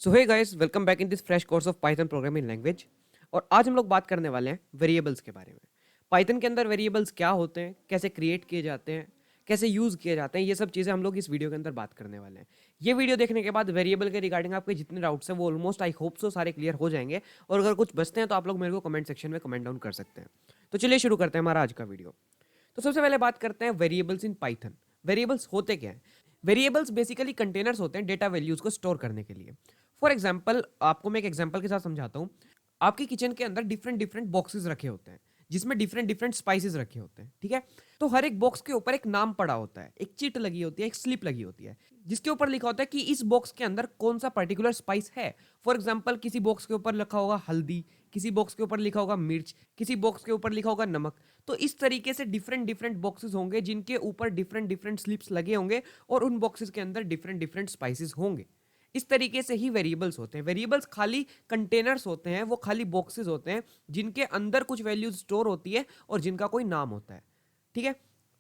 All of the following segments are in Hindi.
So hey guys, welcome back in this fresh course of Python programming language. और आज हम लोग बात करने वाले हैं वेरिएबल्स के बारे में। पाइथन के अंदर वेरिएबल्स क्या होते हैं, कैसे क्रिएट किए जाते हैं, कैसे यूज़ किए जाते हैं, ये सब चीज़ें हम लोग इस वीडियो के अंदर बात करने वाले हैं। ये वीडियो देखने के बाद वेरिएबल के रिगार्डिंग आपके जितने डाउट्स हैं वो ऑलमोस्ट आई होप सो सारे क्लियर हो जाएंगे। और अगर कुछ बचते हैं तो आप लोग मेरे को कमेंट सेक्शन में कमेंट डाउन कर सकते हैं। तो चलिए शुरू करते हैं हमारा आज का वीडियो। तो सबसे पहले बात करते हैं वेरिएबल्स इन पाइथन। वेरिएबल्स होते क्या हैं? वेरिएबल्स बेसिकली कंटेनर्स होते हैं डेटा वैल्यूज को स्टोर करने के लिए। फॉर एग्जाम्पल, आपको मैं एक एग्जाम्पल के साथ समझाता हूँ। आपकी किचन के अंदर डिफरेंट डिफरेंट बॉक्सेस रखे होते हैं जिसमें डिफरेंट डिफरेंट स्पाइसेस रखे होते हैं, ठीक है। तो हर एक बॉक्स के ऊपर एक नाम पड़ा होता है, एक चिट लगी होती है, एक स्लिप लगी होती है, जिसके ऊपर लिखा होता है कि इस बॉक्स के अंदर कौन सा पर्टिकुलर स्पाइस है। फॉर एग्जाम्पल, किसी बॉक्स के ऊपर लिखा होगा हल्दी, किसी बॉक्स के ऊपर लिखा होगा मिर्च, किसी बॉक्स के ऊपर लिखा होगा नमक। तो इस तरीके से डिफरेंट डिफरेंट बॉक्सेस होंगे जिनके ऊपर डिफरेंट डिफरेंट स्लिप्स लगे होंगे और उन बॉक्सेस के अंदर डिफरेंट डिफरेंट स्पाइसेस होंगे। इस तरीके से ही वेरिएबल्स होते हैं। वेरिएबल्स खाली कंटेनर्स होते हैं, वो खाली बॉक्सेस होते हैं जिनके अंदर कुछ वैल्यूज स्टोर होती है और जिनका कोई नाम होता है, ठीक है।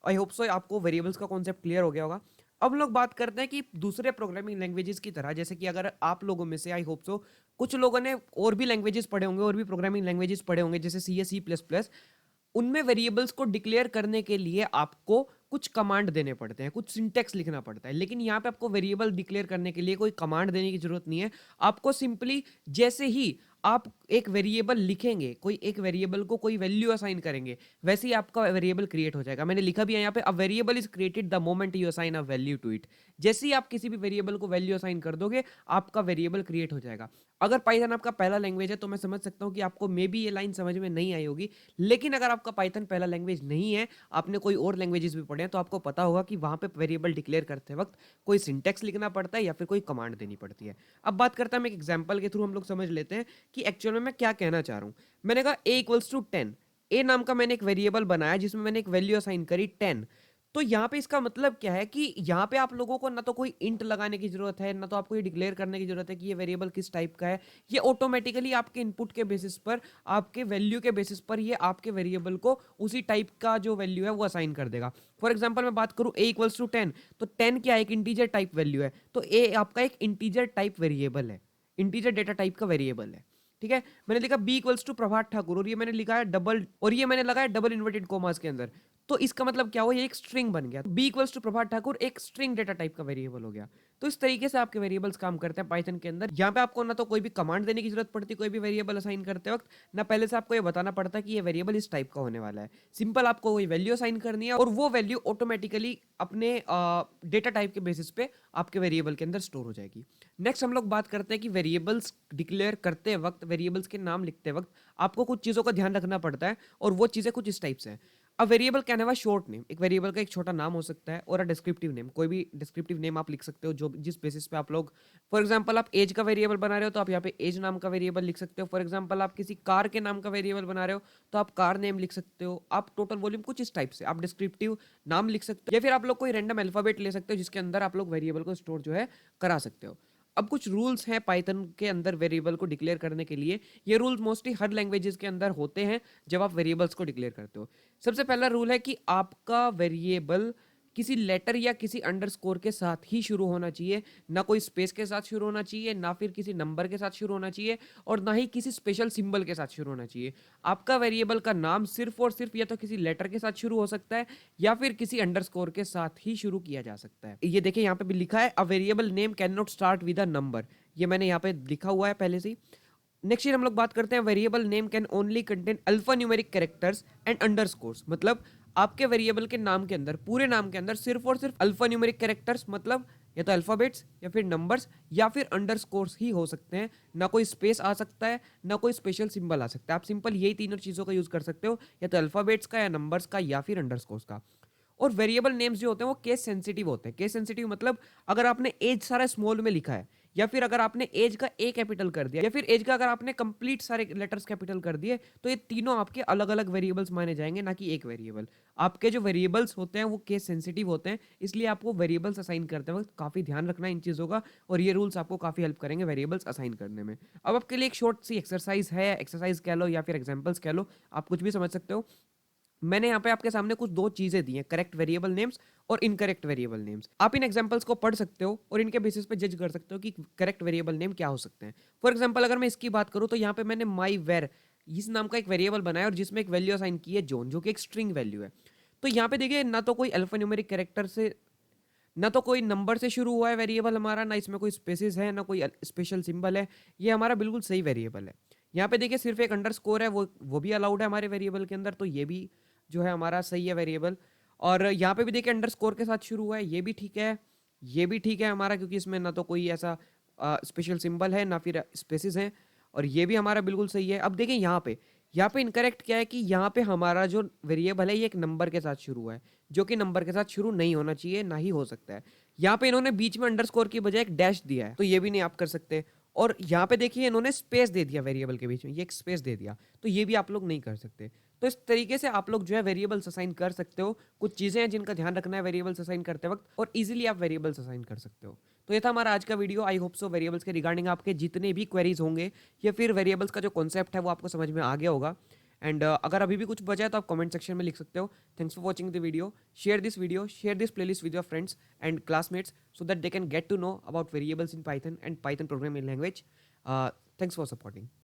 आई होप सो आपको वेरिएबल्स का कॉन्सेप्ट क्लियर हो गया होगा। अब लोग बात करते हैं कि दूसरे प्रोग्रामिंग लैंग्वेजेस की तरह, जैसे कि अगर आप लोगों में से आई होप सो कुछ लोगों ने और भी लैंग्वेजेस पढ़े होंगे, और भी प्रोग्रामिंग लैंग्वेजेस पढ़े होंगे, जैसे C as C plus plus. उनमें वेरिएबल्स को डिक्लेयर करने के लिए आपको कुछ कमांड देने पड़ते हैं, कुछ सिंटेक्स लिखना पड़ता है। लेकिन यहाँ पे आपको वेरिएबल डिक्लेयर करने के लिए कोई कमांड देने की जरूरत नहीं है। आपको सिंपली जैसे ही आप एक वेरिएबल लिखेंगे, कोई एक वेरिएबल को कोई वैल्यू असाइन करेंगे, वैसे ही आपका वेरिएबल क्रिएट हो जाएगा। मैंने लिखा भी है यहाँ पे, a variable is created the moment you assign a value to it. जैसे ही आप किसी भी वेरिएबल को वैल्यू असाइन कर दोगे, आपका वेरिएबल क्रिएट हो जाएगा। अगर पाइथन आपका पहला लैंग्वेज है तो मैं समझ सकता हूँ कि आपको मे बी ये लाइन समझ में नहीं आई होगी। लेकिन अगर आपका पाइथन पहला लैंग्वेज नहीं है, आपने कोई और लैंग्वेजेस भी पढ़े हैं, तो आपको पता होगा कि वहां पे वेरिएबल डिक्लेयर करते वक्त कोई सिंटेक्स लिखना पड़ता है या फिर कोई कमांड देनी पड़ती है। अब बात करते हैं, हम एक एग्जांपल के थ्रू हम लोग समझ लेते हैं कि एक्चुअल में मैं क्या कहना चाह रहा हूं। मैंने कहा a इक्वल्स टू 10। ए नाम का मैंने एक वेरिएबल बनाया जिसमें मैंने एक वैल्यू असाइन करी 10। तो यहाँ पे इसका मतलब क्या है कि यहाँ पे आप लोगों को ना तो कोई इंट लगाने की जरूरत है, ना तो आपको ये डिक्लेयर करने की जरूरत है कि ये वेरिएबल किस टाइप का है। ये ऑटोमेटिकली आपके इनपुट के बेसिस पर, आपके वैल्यू के बेसिस पर ये आपके वेरिएबल को उसी टाइप का जो वैल्यू है वो असाइन कर देगा। फॉर एग्जाम्पल मैं बात करूँ a इक्वल्स टू 10, तो 10 क्या है? एक इंटीजर टाइप वैल्यू है। तो a आपका एक इंटीजर टाइप वेरिएबल है, इंटीजर डेटा टाइप का वेरिएबल है, ठीक है। मैंने लिखा b इक्वल्स टू प्रभात ठाकुर, और ये मैंने लिखा है डबल, और ये मैंने लगाया डबल इन्वर्टेड कोमास के अंदर। तो इसका मतलब क्या हुआ? ये एक स्ट्रिंग बन गया। b इक्वल्स टू प्रभात ठाकुर एक स्ट्रिंग डेटा टाइप का वेरिएबल हो गया। तो इस तरीके से आपके वेरिएबल्स काम करते हैं पाइथन के अंदर। यहाँ पे आपको ना तो कोई भी कमांड देने की जरूरत पड़ती कोई भी वेरिएबल असाइन करते वक्त, ना पहले से आपको ये बताना पड़ता कि ये वेरिएबल इस टाइप का होने वाला है। सिंपल आपको कोई वैल्यू असाइन करनी है और वो वैल्यू ऑटोमेटिकली अपने डेटा टाइप के बेसिस पे आपके वेरिएबल के अंदर स्टोर हो जाएगी। नेक्स्ट हम लोग बात करते हैं कि वेरिएबल्स डिक्लेयर करते वक्त, वेरिएबल्स के नाम लिखते वक्त आपको कुछ चीज़ों का ध्यान रखना पड़ता है, और वो चीज़ें कुछ इस टाइप से हैं। A variable can have a short name, एक वेरिएबल का एक छोटा नाम हो सकता है, और अ डिस्क्रिप्टिव नेम, कोई भी डिस्क्रिप्टिव नेम आप लिख सकते हो जो जिस बेसिस पे आप लोग, फॉर एग्जांपल आप एज का वेरिएबल बना रहे हो तो आप यहाँ पे एज नाम का वेरिएबल लिख सकते हो। फॉर एग्जांपल आप किसी कार के नाम का वेरिएबल बना रहे हो तो आप कार नेम लिख सकते हो। आप टोटल वॉल्यूम, कुछ इस टाइप से आप डिस्क्रिप्टिव नाम लिख सकते हो, या फिर आप लोग कोई रैंडम अल्फाबेट ले सकते हो जिसके अंदर आप लोग वेरिएबल को स्टोर जो है करा सकते हो। अब कुछ रूल्स हैं पाइथन के अंदर वेरिएबल को डिक्लेयर करने के लिए। ये रूल्स मोस्टली हर लैंग्वेजेस के अंदर होते हैं जब आप वेरिएबल्स को डिक्लेयर करते हो। सबसे पहला रूल है कि आपका वेरिएबल किसी लेटर या किसी अंडरस्कोर के साथ ही शुरू होना चाहिए, ना कोई स्पेस के साथ शुरू होना चाहिए, ना फिर किसी नंबर के साथ शुरू होना चाहिए, और ना ही किसी स्पेशल सिंबल के साथ शुरू होना चाहिए। आपका वेरिएबल का नाम सिर्फ और सिर्फ या तो किसी लेटर के साथ शुरू हो सकता है या फिर किसी अंडरस्कोर के साथ ही शुरू किया जा सकता है। ये देखिए यहाँ पे भी लिखा है, a variable name can not start with a number. ये मैंने यहाँ पे लिखा हुआ है पहले से ही। नेक्स्ट ईयर हम लोग बात करते हैं, variable name can only contain alpha numeric characters and underscores. मतलब आपके वेरिएबल के नाम के अंदर, पूरे नाम के अंदर सिर्फ और सिर्फ अल्फा न्यूमेरिक कैरेक्टर्स, मतलब या तो अल्फाबेट्स या फिर नंबर्स या फिर अंडरस्कोर्स ही हो सकते हैं। ना कोई स्पेस आ सकता है, ना कोई स्पेशल सिंबल आ सकता है। आप सिंपल यही तीनों चीज़ों का यूज़ कर सकते हो, या तो अल्फाबेट्स का, या नंबर्स का, या फिर अंडरस्कोर्स का। और वेरिएबल नेम्स जो होते हैं वो केस सेंसिटिव होते हैं। केस सेंसिटिव मतलब अगर आपने एज सारा स्मॉल में लिखा है, या फिर अगर आपने एज का ए कैपिटल कर दिया, या फिर एज का अगर आपने कंप्लीट सारे लेटर्स कैपिटल कर दिए, तो ये तीनों आपके अलग अलग वेरिएबल्स माने जाएंगे, ना कि एक वेरिएबल। आपके जो वेरिएबल्स होते हैं वो केस सेंसिटिव होते हैं, इसलिए आपको वेरिएबल्स असाइन करते वक्त काफ़ी ध्यान रखना है इन चीज़ों का, और ये रूल्स आपको काफ़ी हेल्प करेंगे वेरिएबल्स असाइन करने में। अब आपके लिए एक शॉर्ट सी एक्सरसाइज है, एक्सरसाइज कह लो या फिर एग्जाम्पल्स कह लो, आप कुछ भी समझ सकते हो। मैंने यहाँ पे आपके सामने कुछ दो चीजें दी हैं, करेक्ट वेरिएबल नेम्स और इनकरेक्ट वेरिएबल नेम्स। आप इन एग्जांपल्स को पढ़ सकते हो और इनके बेसिस पे जज कर सकते हो कि करेक्ट वेरिएबल नेम क्या हो सकते हैं। फॉर एग्जांपल अगर मैं इसकी बात करूँ तो यहाँ पे मैंने माई वेर इस नाम का एक वेरिएबल बनाया और जिसमें एक वैल्यू असाइन की है जॉन, जो कि एक स्ट्रिंग वैल्यू है। तो यहाँ पे देखिए ना तो कोई अल्फान्यूमेरिक कैरेक्टर से, ना तो कोई नंबर से शुरू हुआ है वेरिएबल हमारा, ना इसमें कोई स्पेसिस है, ना कोई स्पेशल सिंबल है। ये हमारा बिल्कुल सही वेरिएबल है। यहाँ पे देखिए सिर्फ एक अंडरस्कोर है, वो भी अलाउड है हमारे वेरिएबल के अंदर, तो ये भी जो है हमारा सही है वेरिएबल। और यहाँ पे भी देखिए अंडरस्कोर के साथ शुरू हुआ है, ये भी ठीक है, ये भी ठीक है हमारा, क्योंकि इसमें ना तो कोई ऐसा स्पेशल सिंबल है ना फिर स्पेसिस है, और ये भी हमारा बिल्कुल सही है। अब देखिए यहाँ पे इनकरेक्ट क्या है कि यहाँ पे हमारा जो वेरिएबल है ये एक नंबर के साथ शुरू हुआ है, जो कि नंबर के साथ शुरू नहीं होना चाहिए, ना ही हो सकता है। यहाँ पे इन्होंने बीच में अंडरस्कोर की बजाय एक डैश दिया है, तो ये भी नहीं आप कर सकते। और यहाँ पे देखिए इन्होंने स्पेस दे दिया वेरिएबल के बीच में, ये एक स्पेस दे दिया, तो ये भी आप लोग नहीं कर सकते। तो इस तरीके से आप लोग जो है वेरिएबल्स असाइन कर सकते हो। कुछ चीज़ें हैं जिनका ध्यान रखना है वेरिएबल्स असाइन करते वक्त, और इजीली आप वेरिएबल्स असाइन कर सकते हो। तो ये था हमारा आज का video. I hope so variables के रिगार्डिंग आपके जितने भी क्वेरीज होंगे या फिर वेरिएबल्स का जो कॉन्सेप्ट है वो आपको समझ में आ गया होगा। एंड अगर अभी भी कुछ बचा है तो आप कमेंट सेक्शन में लिख सकते हो। Thanks for watching the video. Share this playlist with your friends and classmates so that they can get to know about variables in Python and Python programming language. Thanks for supporting.